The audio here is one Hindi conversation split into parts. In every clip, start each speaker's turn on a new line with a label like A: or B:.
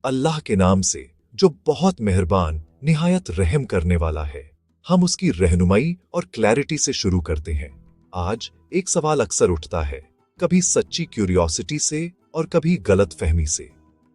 A: अल्लाह के नाम से जो बहुत मेहरबान निहायत रहम करने वाला है। हम उसकी रहनुमाई और क्लैरिटी से शुरू करते हैं। आज एक सवाल अक्सर उठता है, कभी सच्ची क्यूरियोसिटी से और कभी गलत फहमी से।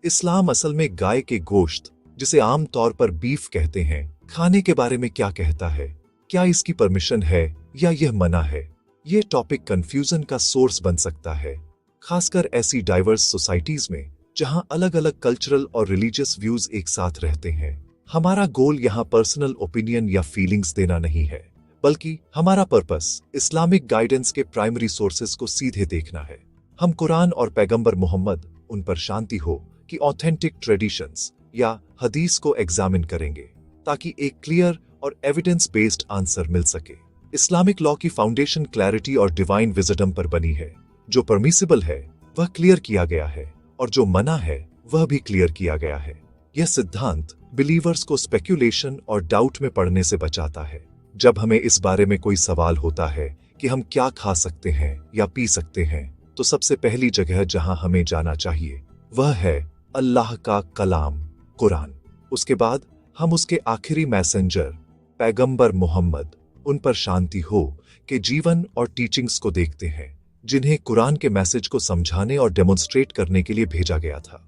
A: इस्लाम असल में गाय के गोश्त, जिसे आम तौर पर बीफ कहते हैं, खाने के बारे में क्या कहता है? क्या इसकी परमिशन है या यह मना है? यह टॉपिक कंफ्यूजन का सोर्स बन सकता है, खासकर ऐसी डाइवर्स सोसाइटीज में जहां अलग अलग कल्चरल और रिलीजियस व्यूज एक साथ रहते हैं। हमारा गोल यहां पर्सनल ओपिनियन या फीलिंग्स देना नहीं है, बल्कि हमारा पर्पस इस्लामिक गाइडेंस के प्राइमरी सोर्सेस को सीधे देखना है। हम कुरान और पैगंबर मोहम्मद, उन पर शांति हो, की ऑथेंटिक ट्रेडिशंस या हदीस को एग्जामिन करेंगे, ताकि एक क्लियर और एविडेंस बेस्ड आंसर मिल सके। इस्लामिक लॉ की फाउंडेशन क्लैरिटी और डिवाइन विजडम पर बनी है। जो परमिसिबल है वह क्लियर किया गया है, और जो मना है वह भी क्लियर किया गया है। यह सिद्धांत बिलीवर्स को स्पेक्यूलेशन और डाउट में पड़ने से बचाता है। जब हमें इस बारे में कोई सवाल होता है कि हम क्या खा सकते हैं या पी सकते हैं, तो सबसे पहली जगह जहां हमें जाना चाहिए वह है अल्लाह का कलाम, कुरान। उसके बाद हम उसके आखिरी मैसेंजर पैगंबर मोहम्मद, उन पर शांति हो, के जीवन और टीचिंग्स को देखते हैं, जिन्हें कुरान के मैसेज को समझाने और डेमोन्स्ट्रेट करने के लिए भेजा गया था।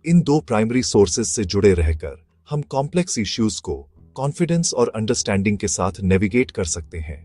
A: इन दो प्राइमरी सोर्सेज से जुड़े रहकर हम कॉम्प्लेक्स इश्यूज को कॉन्फिडेंस और अंडरस्टैंडिंग के साथ नेविगेट कर सकते हैं।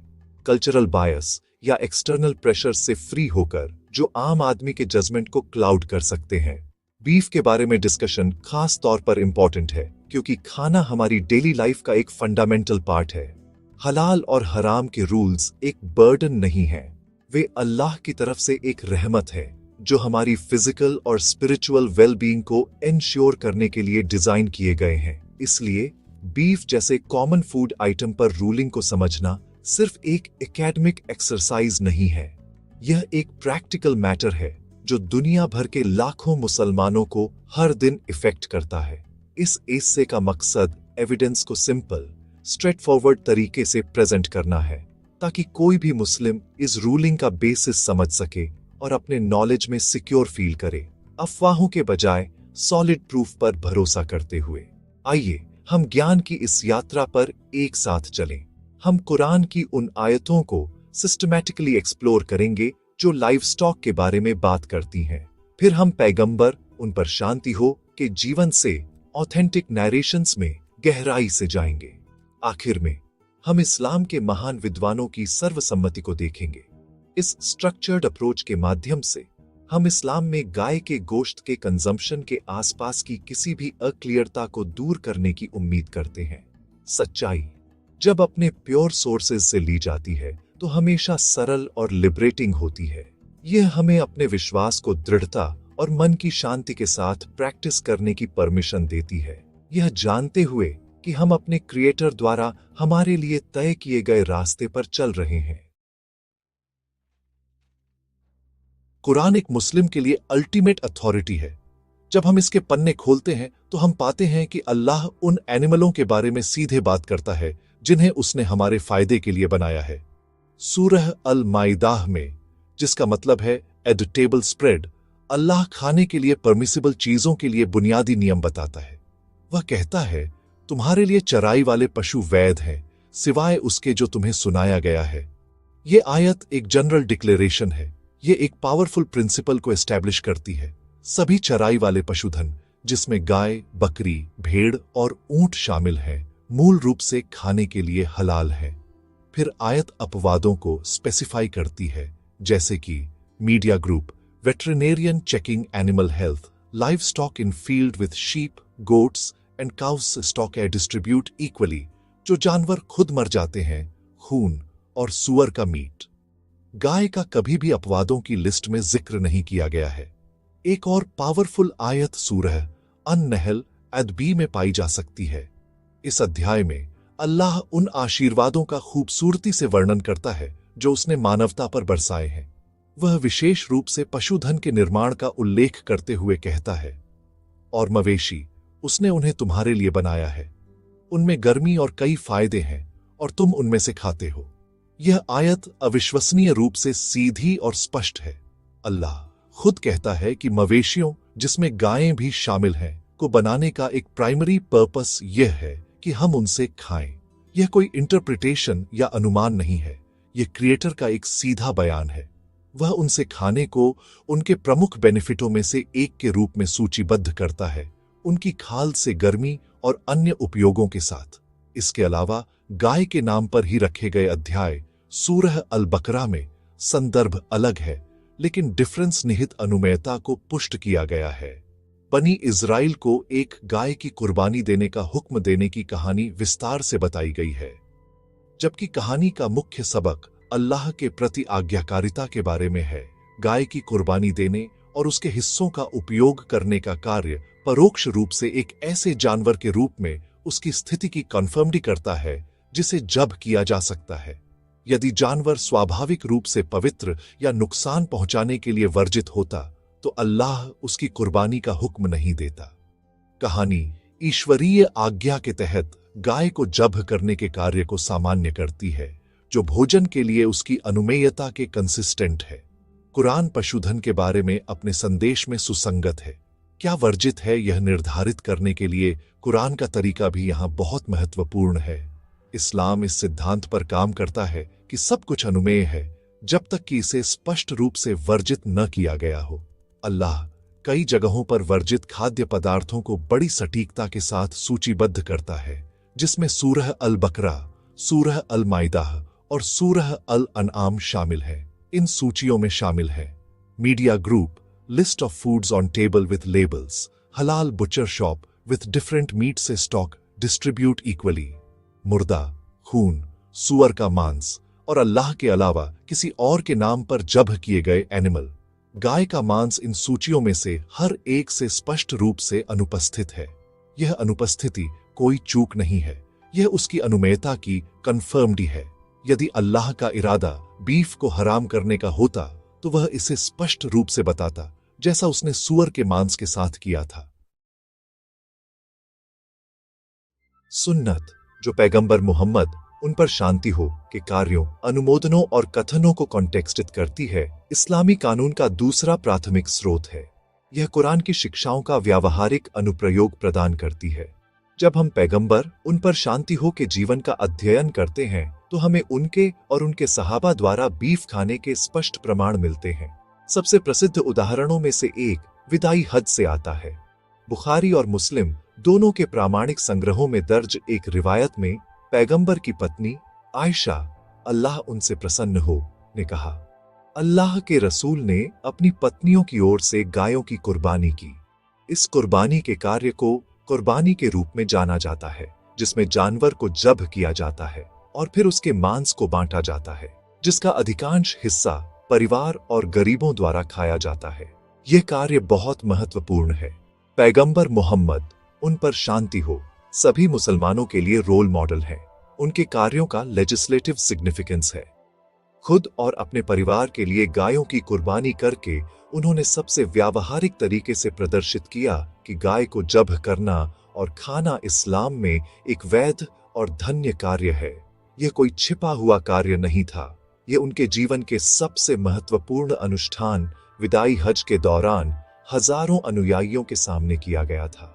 A: कल्चरल बायस या एक्सटर्नल प्रेशर से फ्री होकर जो आम आदमी के जजमेंट को क्लाउड कर सकते हैं। बीफ के बारे में डिस्कशन खास तौर पर इंपॉर्टेंट है, क्योंकि खाना हमारी डेली लाइफ का एक फंडामेंटल पार्ट है। हलाल और हराम के रूल्स एक बर्डन नहीं है, वे अल्लाह की तरफ से एक रहमत है, जो हमारी फिजिकल और स्पिरिचुअल वेलबीइंग को इंश्योर करने के लिए डिजाइन किए गए हैं। इसलिए बीफ जैसे कॉमन फूड आइटम पर रूलिंग को समझना सिर्फ एक एकेडमिक एक्सरसाइज नहीं है, यह एक प्रैक्टिकल मैटर है जो दुनिया भर के लाखों मुसलमानों को हर दिन इफेक्ट करता है। इस एस्से का मकसद एविडेंस को सिंपल, स्ट्रेट फॉरवर्ड तरीके से प्रेजेंट करना है, ताकि कोई भी मुस्लिम इस रूलिंग का बेसिस समझ सके और अपने नॉलेज में सिक्योर फील करे, अफवाहों के बजाय सॉलिड प्रूफ पर भरोसा करते हुए। आइए हम ज्ञान की इस यात्रा पर एक साथ चलें। हम कुरान की उन आयतों को सिस्टमैटिकली एक्सप्लोर करेंगे जो लाइव स्टॉक के बारे में बात करती हैं। फिर हम पैगंबर, उन पर शांति हो, के जीवन से ऑथेंटिक नैरेशंस में गहराई से जाएंगे। आखिर में हम इस्लाम के महान विद्वानों की सर्वसम्मति को देखेंगे। इस स्ट्रक्चर्ड अप्रोच के माध्यम से हम इस्लाम में गाय के गोश्त के कंजम्पशन के आसपास की किसी भी अक्लियरता को दूर करने की उम्मीद करते हैं। सच्चाई जब अपने प्योर सोर्सेज से ली जाती है तो हमेशा सरल और लिबरेटिंग होती है। यह हमें अपने विश्वास को दृढ़ता और मन की शांति के साथ प्रैक्टिस करने की परमिशन देती है, यह जानते हुए कि हम अपने क्रिएटर द्वारा हमारे लिए तय किए गए रास्ते पर चल रहे हैं। कुरान एक मुस्लिम के लिए अल्टीमेट अथॉरिटी है। जब हम इसके पन्ने खोलते हैं तो हम पाते हैं कि अल्लाह उन एनिमलों के बारे में सीधे बात करता है जिन्हें उसने हमारे फायदे के लिए बनाया है। सूरह अल माइदाह में, जिसका मतलब है एट टेबल स्प्रेड, अल्लाह खाने के लिए परमिसिबल चीजों के लिए बुनियादी नियम बताता है। वह कहता है, तुम्हारे लिए चराई वाले पशु वैध हैं, सिवाय उसके जो तुम्हें सुनाया गया है। यह आयत एक जनरल डिक्लेरेशन है। यह एक पावरफुल प्रिंसिपल को एस्टैब्लिश करती है। सभी चराई वाले पशुधन, जिसमें गाय, बकरी, भेड़ और ऊंट शामिल हैं, मूल रूप से खाने के लिए हलाल है। फिर आयत अपवादों को स्पेसिफाई करती है, जैसे कि media group, veterinarian checking animal health, livestock in field with sheep, goats and cows stock a distribute equally, जो जानवर खुद मर जाते हैं, खून और सुअर का मीट। गाय का कभी भी अपवादों की लिस्ट में जिक्र नहीं किया गया है। एक और पावरफुल आयत सूरह अन-नहल अद-बी में पाई जा सकती है। इस अध्याय में अल्लाह उन आशीर्वादों का खूबसूरती से वर्णन करता है जो उसने मानवता पर बरसाए हैं। वह विशेष रूप से पशुधन के निर्माण का उल्लेख करते हुए कहता है, और मवेशी उसने उन्हें तुम्हारे लिए बनाया है, उनमें गर्मी और कई फायदे हैं और तुम उनमें से खाते हो। यह आयत अविश्वसनीय रूप से सीधी और स्पष्ट है। अल्लाह खुद कहता है कि मवेशियों, जिसमें गायें भी शामिल हैं, को बनाने का एक प्राइमरी पर्पस यह है कि हम उनसे खाएं। यह कोई इंटरप्रिटेशन या अनुमान नहीं है, यह क्रिएटर का एक सीधा बयान है। वह उनसे खाने को उनके प्रमुख बेनिफिटों में से एक के रूप में सूचीबद्ध करता है, उनकी खाल से गर्मी और अन्य उपयोगों के साथ। इसके अलावा गाय के नाम पर ही रखे गए अध्याय सूरह अल बकरा में संदर्भ अलग है, लेकिन डिफरेंस निहित अनुमेयता को पुष्ट किया गया है। बनी इज़राइल को एक गाय की कुर्बानी देने का हुक्म देने की कहानी विस्तार से बताई गई है, जबकि कहानी का मुख्य सबक अल्लाह के प्रति आज्ञाकारिता के बारे में है। गाय की कुर्बानी देने और उसके हिस्सों का उपयोग करने का कार्य परोक्ष रूप से एक ऐसे जानवर के रूप में उसकी स्थिति की कन्फर्मडी करता है जिसे जब किया जा सकता है। यदि जानवर स्वाभाविक रूप से पवित्र या नुकसान पहुंचाने के लिए वर्जित होता तो अल्लाह उसकी कुर्बानी का हुक्म नहीं देता। कहानी ईश्वरीय आज्ञा के तहत गाय को जब्ह करने के कार्य को सामान्य करती है, जो भोजन के लिए उसकी अनुमेयता के कंसिस्टेंट है। कुरान पशुधन के बारे में अपने संदेश में सुसंगत है। क्या वर्जित है यह निर्धारित करने के लिए कुरान का तरीका भी यहाँ बहुत महत्वपूर्ण है। इस्लाम इस सिद्धांत पर काम करता है कि सब कुछ अनुमेय है जब तक कि इसे स्पष्ट रूप से वर्जित न किया गया हो। अल्लाह कई जगहों पर वर्जित खाद्य पदार्थों को बड़ी सटीकता के साथ सूचीबद्ध करता है, जिसमें सूरह अल बकरा, सूरह अल माइदा और सूरह अल अनआम शामिल है। इन सूचियों में शामिल है media group, list of foods on table with labels, halal butcher shop with different meat से स्टॉक डिस्ट्रीब्यूट इक्वली, मुर्दा, खून, सुअर का मांस और अल्लाह के अलावा किसी और के नाम पर जब्ह किए गए एनिमल। गाय का मांस इन सूचियों में से हर एक से स्पष्ट रूप से अनुपस्थित है। यह अनुपस्थिति कोई चूक नहीं है, यह उसकी अनुमेयता की कन्फर्मडी है। यदि अल्लाह का इरादा बीफ को हराम करने का होता तो वह इसे स्पष्ट रूप से बताता, जैसा उसने सूअर के मांस के साथ किया था। सुन्नत, जो पैगंबर मोहम्मद उन पर शांति हो के कार्यों, अनुमोदनों और कथनों को कॉन्टेक्स्टित करती है, इस्लामी कानून का दूसरा प्राथमिक स्रोत है। यह कुरान की शिक्षाओं का व्यावहारिक अनुप्रयोग प्रदान करती है। जब हम पैगंबर उन पर शांति हो के जीवन का अध्ययन करते हैं तो हमें उनके और उनके सहाबा द्वारा बीफ खाने के स्पष्ट प्रमाण मिलते हैं। सबसे प्रसिद्ध उदाहरणों में से एक विदाई हज से आता है। बुखारी और मुस्लिम दोनों के प्रामाणिक संग्रहों में दर्ज एक रिवायत में पैगंबर की पत्नी आयशा, अल्लाह उनसे प्रसन्न हो, ने कहा, अल्लाह के रसूल ने अपनी पत्नियों की ओर से गायों की कुर्बानी की। इस कुर्बानी के कार्य को कुर्बानी के रूप में जाना जाता है, जिसमें जानवर को जब्ह किया जाता है और फिर उसके मांस को बांटा जाता है, जिसका अधिकांश हिस्सा परिवार और गरीबों द्वारा खाया जाता है। यह कार्य बहुत महत्वपूर्ण है। पैगंबर मोहम्मद उन पर शांति हो सभी मुसलमानों के लिए रोल मॉडल है। उनके कार्यों का लेजिस्लेटिव सिग्निफिकेंस है। खुद और अपने परिवार के लिए गायों की कुर्बानी करके उन्होंने सबसे व्यावहारिक तरीके से प्रदर्शित किया कि गाय को जब्ह करना और खाना इस्लाम में एक वैध और धन्य कार्य है। यह कोई छिपा हुआ कार्य नहीं था। यह उनके जीवन के सबसे महत्वपूर्ण अनुष्ठान विदाई हज के दौरान हजारों अनुयायियों के सामने किया गया था।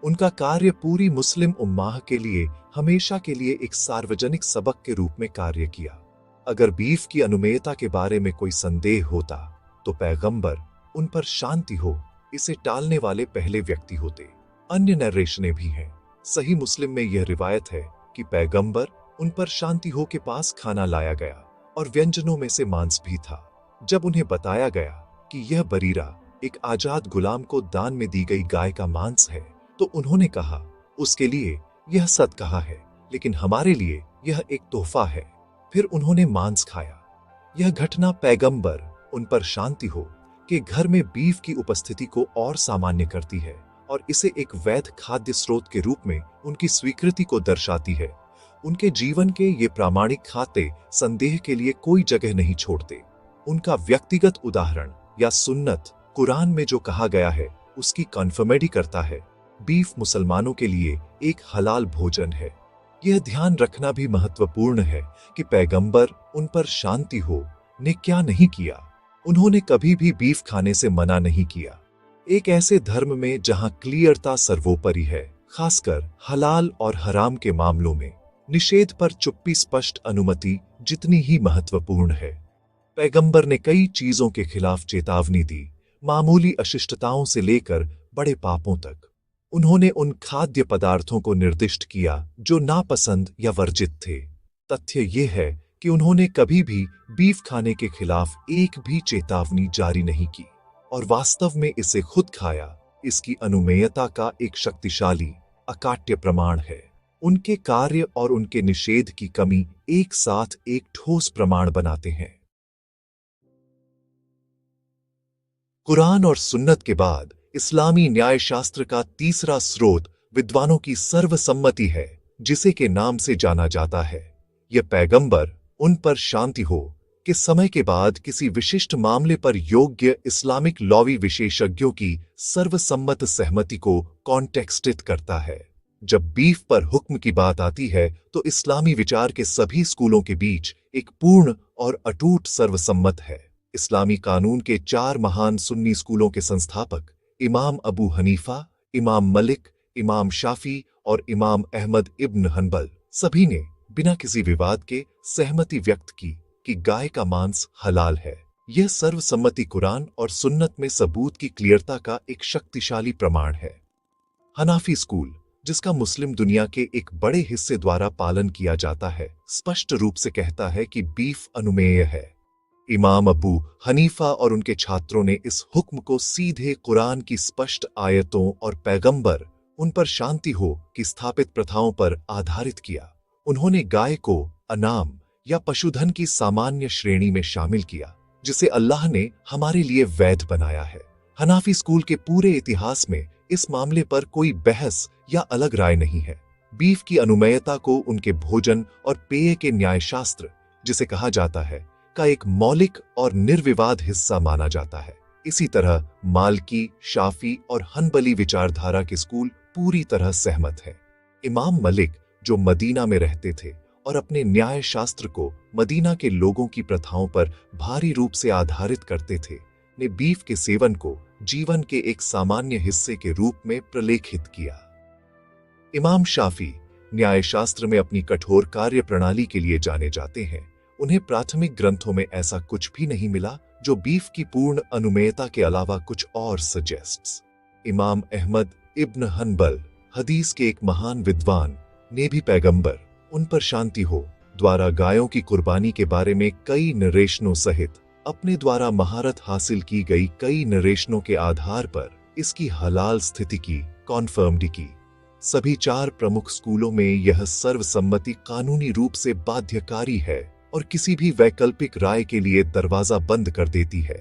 A: उनका कार्य पूरी मुस्लिम उम्माह के लिए हमेशा के लिए एक सार्वजनिक सबक के रूप में कार्य किया। अगर बीफ की अनुमेयता के बारे में कोई संदेह होता तो पैगंबर उन पर शांति हो इसे टालने वाले पहले व्यक्ति होते। अन्य नरेशनें भी हैं। सही मुस्लिम में यह रिवायत है कि पैगंबर उन पर शांति हो के पास खाना लाया गया और व्यंजनों में से मांस भी था। जब उन्हें बताया गया कि यह बरीरा एक आजाद गुलाम को दान में दी गई गाय का मांस है तो उन्होंने कहा, उसके लिए यह सदका है, लेकिन हमारे लिए यह एक तोहफा है। फिर उन्होंने मांस खाया। यह घटना पैगंबर उन पर शांति हो के घर में बीफ की उपस्थिति को और सामान्य करती है और इसे एक वैध खाद्य स्रोत के रूप में उनकी स्वीकृति को दर्शाती है। उनके जीवन के ये प्रामाणिक खाते संदेह के लिए कोई जगह नहीं छोड़ते। उनका व्यक्तिगत उदाहरण या सुन्नत कुरान में जो कहा गया है उसकी कन्फर्मेडी करता है। बीफ मुसलमानों के लिए एक हलाल भोजन है। यह ध्यान रखना भी महत्वपूर्ण है कि पैगंबर उन पर शांति हो ने क्या नहीं किया। उन्होंने कभी भी बीफ खाने से मना नहीं किया। एक ऐसे धर्म में जहां क्लियरता सर्वोपरि है, खासकर हलाल और हराम के मामलों में निषेध पर चुप्पी स्पष्ट अनुमति जितनी ही महत्वपूर्ण है। पैगंबर ने कई चीजों के खिलाफ चेतावनी दी, मामूली अशिष्टताओं से लेकर बड़े पापों तक। उन्होंने उन खाद्य पदार्थों को निर्दिष्ट किया जो नापसंद या वर्जित थे। तथ्य यह है कि उन्होंने कभी भी बीफ खाने के खिलाफ एक भी चेतावनी जारी नहीं की और वास्तव में इसे खुद खाया। इसकी अनुमेयता का एक शक्तिशाली अकाट्य प्रमाण है। उनके कार्य और उनके निषेध की कमी एक साथ एक ठोस प्रमाण बनाते हैं। कुरान और सुन्नत के बाद इस्लामी न्यायशास्त्र का तीसरा स्रोत विद्वानों की सर्वसम्मति है, जिसे के नाम से जाना जाता है। यह पैगंबर, उन पर शांति हो, कि समय के बाद किसी विशिष्ट मामले पर योग्य इस्लामिक लॉवी विशेषज्ञों की सर्वसम्मत सहमति को कॉन्टेक्स्टित करता है। जब बीफ पर हुक्म की बात आती है तो इस्लामी विचार के सभी स्कूलों के बीच एक पूर्ण और अटूट सर्वसम्मत है। इस्लामी कानून के 4 महान सुन्नी स्कूलों के संस्थापक इमाम अबू हनीफा, इमाम मलिक, इमाम शाफी और इमाम अहमद इब्न हंबल सभी ने बिना किसी विवाद के सहमति व्यक्त की कि गाय का मांस हलाल है। यह सर्वसम्मति कुरान और सुन्नत में सबूत की क्लियरता का एक शक्तिशाली प्रमाण है। हनाफी स्कूल, जिसका मुस्लिम दुनिया के एक बड़े हिस्से द्वारा पालन किया जाता है, स्पष्ट रूप से कहता है कि बीफ अनुमेय है। इमाम अबू हनीफा और उनके छात्रों ने इस हुक्म को सीधे कुरान की स्पष्ट आयतों और पैगंबर, उन पर शांति हो, की स्थापित प्रथाओं पर आधारित किया। उन्होंने गाय को अनाम या पशुधन की सामान्य श्रेणी में शामिल किया, जिसे अल्लाह ने हमारे लिए वैध बनाया है। हनाफी स्कूल के पूरे इतिहास में इस मामले पर कोई बहस या अलग राय नहीं है। बीफ की अनुमेयता को उनके भोजन और पेय के न्यायशास्त्र, जिसे कहा जाता है, का एक मौलिक और निर्विवाद हिस्सा माना जाता है। इसी तरह मालकी, शाफी और हनबली विचारधारा के स्कूल पूरी तरह सहमत है। इमाम मलिक, जो मदीना में रहते थे और अपने न्याय शास्त्र को मदीना के लोगों की प्रथाओं पर भारी रूप से आधारित करते थे, ने बीफ के सेवन को जीवन के एक सामान्य हिस्से के रूप में प्रलेखित किया। इमाम शाफी न्याय शास्त्र में अपनी कठोर कार्य प्रणाली के लिए जाने जाते हैं। उन्हें प्राथमिक ग्रंथों में ऐसा कुछ भी नहीं मिला जो बीफ की पूर्ण अनुमेयता के अलावा कुछ और सजेस्ट्स। इमाम अहमद इब्न हंबल, हदीस के एक महान विद्वान, ने भी पैगंबर, उन पर शांति हो, द्वारा गायों की कुर्बानी के बारे में कई नरेशनों सहित अपने द्वारा महारत हासिल की गई कई नरेशनों के आधार पर इसकी हलाल स्थिति की कॉन्फर्म्ड की। सभी 4 प्रमुख स्कूलों में यह सर्वसम्मति कानूनी रूप से बाध्यकारी है और किसी भी वैकल्पिक राय के लिए दरवाजा बंद कर देती है।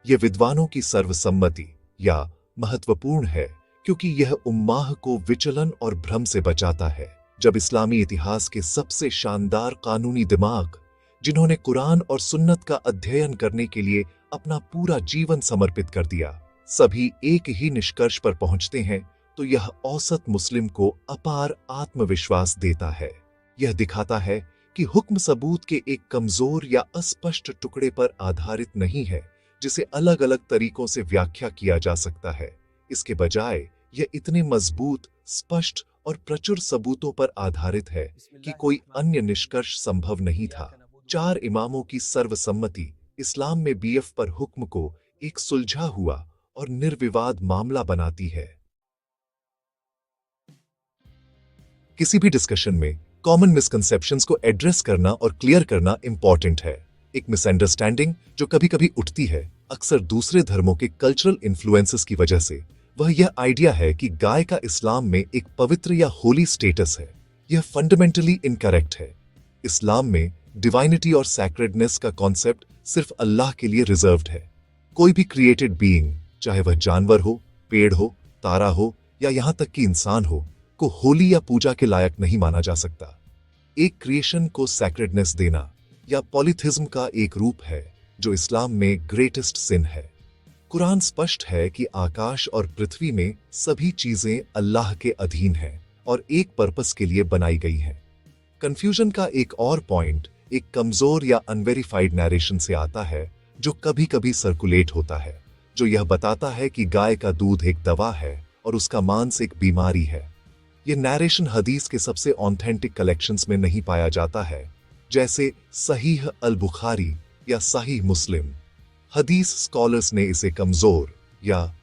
A: यह विद्वानों की सर्वसम्मति या महत्वपूर्ण है क्योंकि यह उम्माह को विचलन और भ्रम से बचाता है। जब इस्लामी इतिहास के सबसे शानदार कानूनी दिमाग, जिन्होंने कुरान और सुन्नत का अध्ययन करने के लिए अपना पूरा जीवन समर्पित कर दिया, सभी एक ही निष्कर्ष पर पहुंचते हैं, तो यह औसत मुस्लिम को अपार आत्मविश्वास देता है। यह दिखाता है कि हुक्म सबूत के एक कमजोर या अस्पष्ट टुकड़े पर आधारित नहीं है जिसे अलग अलग तरीकों से व्याख्या किया जा सकता है। इसके बजाय यह इतने मजबूत, स्पष्ट और प्रचुर सबूतों पर आधारित है कि कोई अन्य निष्कर्ष संभव नहीं था। 4 इमामों की सर्वसम्मति इस्लाम में बीफ पर हुक्म को एक सुलझा हुआ और निर्विवाद मामला बनाती है। किसी भी डिस्कशन में कॉमन मिसकंसेप्शंस को एड्रेस करना और क्लियर करना इंपॉर्टेंट है। एक मिसअंडरस्टैंडिंग जो कभी कभी उठती है, अक्सर दूसरे धर्मों के कल्चरल इन्फ्लुएंसेस की वजह से, वह यह आइडिया है कि गाय का इस्लाम में एक पवित्र या होली स्टेटस है। यह फंडामेंटली इनकरेक्ट है। इस्लाम में डिवाइनिटी और सैक्रेडनेस का कॉन्सेप्ट सिर्फ अल्लाह के लिए रिजर्व्ड है। कोई भी क्रिएटेड बीइंग, चाहे वह जानवर हो, पेड़ हो, तारा हो या यहां तक कि इंसान हो, को होली या पूजा के लायक नहीं माना जा सकता। एक क्रिएशन को सैक्रेडनेस देना या पॉलीथिज्म का एक रूप है जो इस्लाम में ग्रेटेस्ट सिन है। कुरान स्पष्ट है कि आकाश और पृथ्वी में सभी चीजें अल्लाह के अधीन हैं और एक पर्पस के लिए बनाई गई हैं। कंफ्यूजन का एक और पॉइंट एक कमजोर या अनवेरिफाइड नैरेशन से आता है जो कभी कभी सर्कुलेट होता है। जो यह बताता है कि गाय का दूध एक दवा है और उसका मांस एक बीमारी है। यह नैरेशन हदीस के सबसे ऑथेंटिक कलेक्शंस में नहीं पाया जाता है, जैसे सहीह अल बुखारी या सहीह मुस्लिम। हदीस स्कॉलर्स ने इसे कमजोर या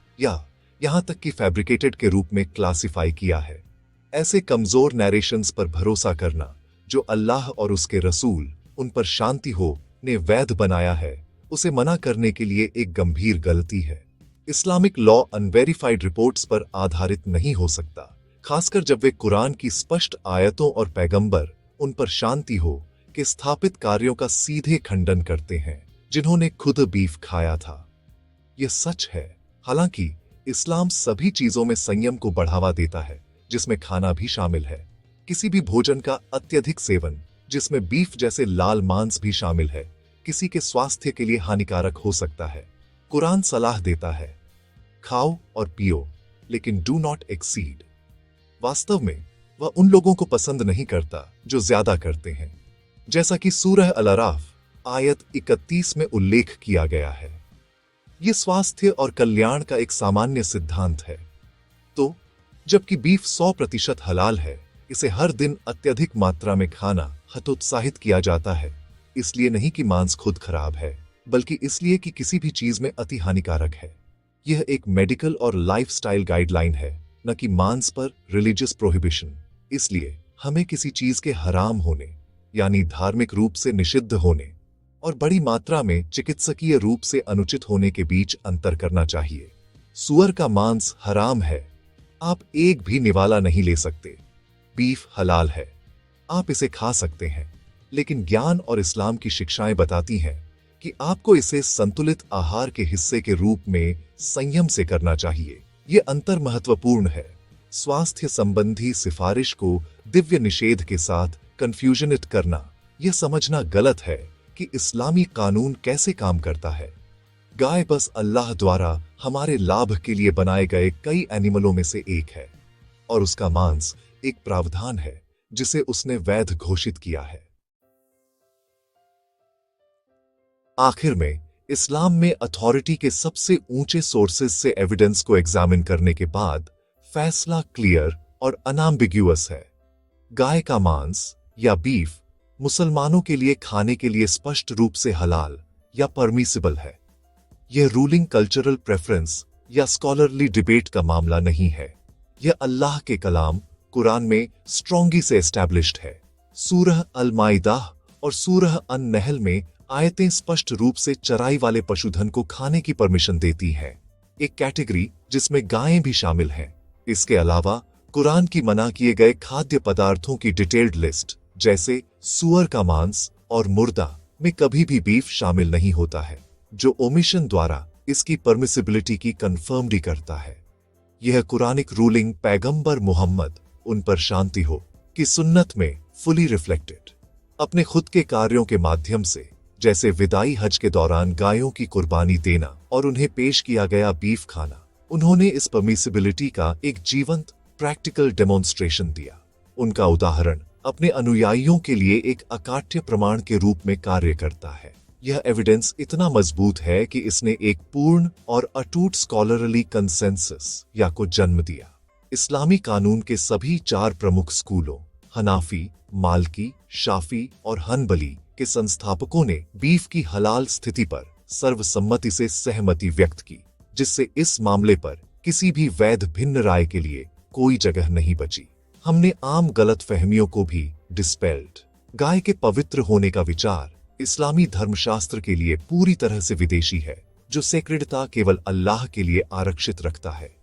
A: यहां तक कि फैब्रिकेटेड के रूप में क्लासिफाई किया है। ऐसे कमजोर नैरेशंस पर भरोसा करना, जो अल्लाह और उसके रसूल, उन पर शांति हो, ने वैध बनाया है, उसे मना करने के लिए एक गंभीर गलती है। इस्लामिक लॉ अनवेरिफाइड रिपोर्ट्स पर आधारित नहीं हो सकता, खासकर जब वे कुरान की स्पष्ट आयतों और पैगंबर, उन पर शांति हो, के स्थापित कार्यों का सीधे खंडन करते हैं, जिन्होंने खुद बीफ खाया था। यह सच है, हालांकि इस्लाम सभी चीजों में संयम को बढ़ावा देता है, जिसमें खाना भी शामिल है। किसी भी भोजन का अत्यधिक सेवन, जिसमें बीफ जैसे लाल मांस भी शामिल है, किसी के स्वास्थ्य के लिए हानिकारक हो सकता है। कुरान सलाह देता है, खाओ और पियो, लेकिन डू नॉट एक्सीड। वास्तव में वह उन लोगों को पसंद नहीं करता जो ज्यादा करते हैं, जैसा कि सूरह अल-अराफ आयत 31 में उल्लेख किया गया है। यह स्वास्थ्य और कल्याण का एक सामान्य सिद्धांत है। तो जबकि बीफ 100% हलाल है, इसे हर दिन अत्यधिक मात्रा में खाना हतोत्साहित किया जाता है, इसलिए नहीं कि मांस खुद खराब है, बल्कि इसलिए कि किसी भी चीज में अति हानिकारक है। यह एक मेडिकल और लाइफस्टाइल गाइडलाइन है, न कि मांस पर रिलीजियस प्रोहिबिशन। इसलिए हमें किसी चीज के हराम होने, यानी धार्मिक रूप से निषिद्ध होने, और बड़ी मात्रा में चिकित्सकीय रूप से अनुचित होने के बीच अंतर करना चाहिए। सुअर का मांस हराम है, आप एक भी निवाला नहीं ले सकते। बीफ हलाल है, आप इसे खा सकते हैं, लेकिन ज्ञान और इस्लाम की शिक्षाएं बताती हैं कि आपको इसे संतुलित आहार के हिस्से के रूप में संयम से करना चाहिए। यह अंतर महत्वपूर्ण है। स्वास्थ्य संबंधी सिफारिश को दिव्य निषेध के साथ कंफ्यूजनित करना, यह समझना गलत है कि इस्लामी कानून कैसे काम करता है। गाय बस अल्लाह द्वारा हमारे लाभ के लिए बनाए गए कई एनिमलों में से एक है, और उसका मांस एक प्रावधान है जिसे उसने वैध घोषित किया है। आखिर में, इस्लाम में अथॉरिटी के सबसे ऊंचे सोर्सेज से एविडेंस को एग्जामिन करने के बाद फैसला क्लियर और अनएम्बिग्युअस है। गाय का मांस या बीफ मुसलमानों के लिए खाने के लिए स्पष्ट रूप से हलाल या परमिसिबल है। यह रूलिंग कल्चरल प्रेफरेंस या स्कॉलरली डिबेट का मामला नहीं है। यह अल्लाह के कलाम कुरान में स्ट्रॉन्गली से एस्टैब्लिश्ड है। सूरह अल-माइदा और सूरह अन-नहल में आयतें स्पष्ट रूप से चराई वाले पशुधन को खाने की परमिशन देती हैं, एक कैटेगरी जिसमें गायें भी शामिल हैं। इसके अलावा कुरान की मना किए गए खाद्य पदार्थों की डिटेल्ड लिस्ट, जैसे सुअर का मांस और मुर्दा, में कभी भी बीफ शामिल नहीं होता है, जो ओमिशन द्वारा इसकी परमिसिबिलिटी की कंफर्मडी करता है। यह कुरानिक रूलिंग पैगंबर मुहम्मद, उन पर शांति हो, की सुन्नत में फुली रिफ्लेक्टेड। अपने खुद के कार्यों के माध्यम से, जैसे विदाई हज के दौरान गायों की कुर्बानी देना और उन्हें पेश किया गया बीफ खाना, उन्होंने इस परमिसिबिलिटी का एक जीवंत प्रैक्टिकल डेमोन्स्ट्रेशन दिया। उनका उदाहरण अपने अनुयायियों के लिए एक अकाट्य प्रमाण के रूप में कार्य करता है। यह एविडेंस इतना मजबूत है कि इसने एक पूर्ण और अटूट स्कॉलरली कंसेंसस या को जन्म दिया। इस्लामी कानून के सभी 4 प्रमुख स्कूलों, हनाफी, मालकी, शाफी और हनबली के संस्थापकों ने बीफ की हलाल स्थिति पर सर्वसम्मति से सहमति व्यक्त की, जिससे इस मामले पर किसी भी वैध भिन्न राय के लिए कोई जगह नहीं बची। हमने आम गलत फहमियों को भी डिस्पेल्ड। गाय के पवित्र होने का विचार इस्लामी धर्मशास्त्र के लिए पूरी तरह से विदेशी है, जो सेक्रेडता केवल अल्लाह के लिए आरक्षित रखता है।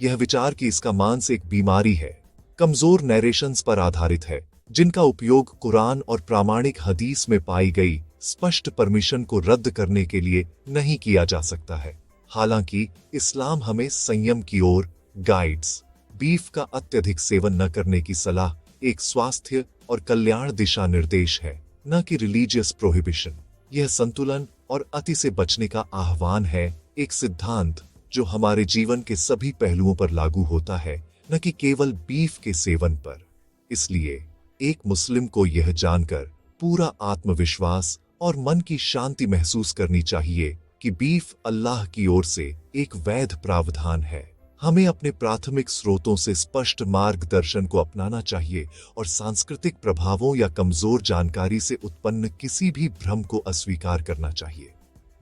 A: यह विचार कि इसका मांस एक बीमारी है, कमजोर नैरेशंस पर आधारित है, जिनका उपयोग कुरान और प्रामाणिक हदीस में पाई गई स्पष्ट परमिशन को रद्द करने के लिए नहीं किया जा सकता है। हालांकि इस्लाम हमें संयम की ओर गाइड्स। बीफ का अत्यधिक सेवन न करने की सलाह एक स्वास्थ्य और कल्याण दिशा निर्देश है, न कि रिलीजियस प्रोहिबिशन। यह संतुलन और अति से बचने का आह्वान है, एक सिद्धांत जो हमारे जीवन के सभी पहलुओं पर लागू होता है, न कि केवल बीफ के सेवन पर। इसलिए एक मुस्लिम को यह जानकर पूरा आत्मविश्वास और मन की शांति महसूस करनी चाहिए कि बीफ अल्लाह की ओर से एक वैध प्रावधान है। हमें अपने प्राथमिक स्रोतों से स्पष्ट मार्गदर्शन को अपनाना चाहिए और सांस्कृतिक प्रभावों या कमजोर जानकारी से उत्पन्न किसी भी भ्रम को अस्वीकार करना चाहिए।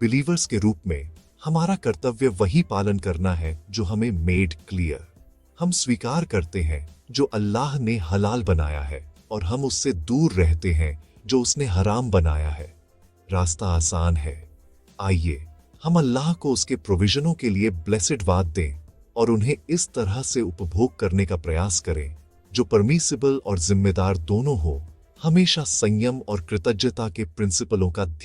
A: बिलीवर्स के रूप में हमारा कर्तव्य वही पालन करना है जो हमें मेड क्लियर। हम स्वीकार करते हैं जो अल्लाह ने हलाल बनाया है और हम उससे दूर रहते हैं जो उसने हराम बनाया है। रास्ता आसान है। आइए हम अल्लाह को उसके प्रोविजनों के लिए ब्लेसिड वाद दें और उन्हें इस तरह से उपभोग करने का प्रयास करें जो परमिसिबल और जिम्मेदार दोनों हो। हमेशा संयम और कृतज्ञता के प्रिंसिपलों का ध्यान